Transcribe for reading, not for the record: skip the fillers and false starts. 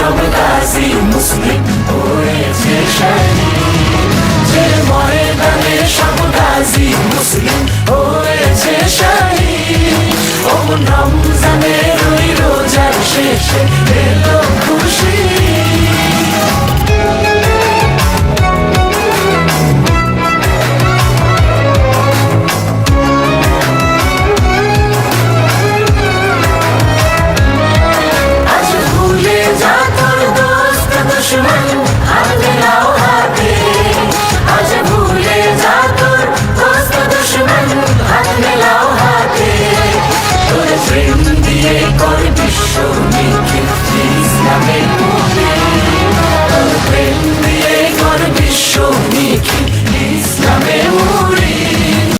সব গাজী মুসলিম হয়েছে শহীদ, যে ময়দানে সব গাজী মুসলিম হয়েছে শহীদ। ও রমজানের ওই রোজার শেষে এলো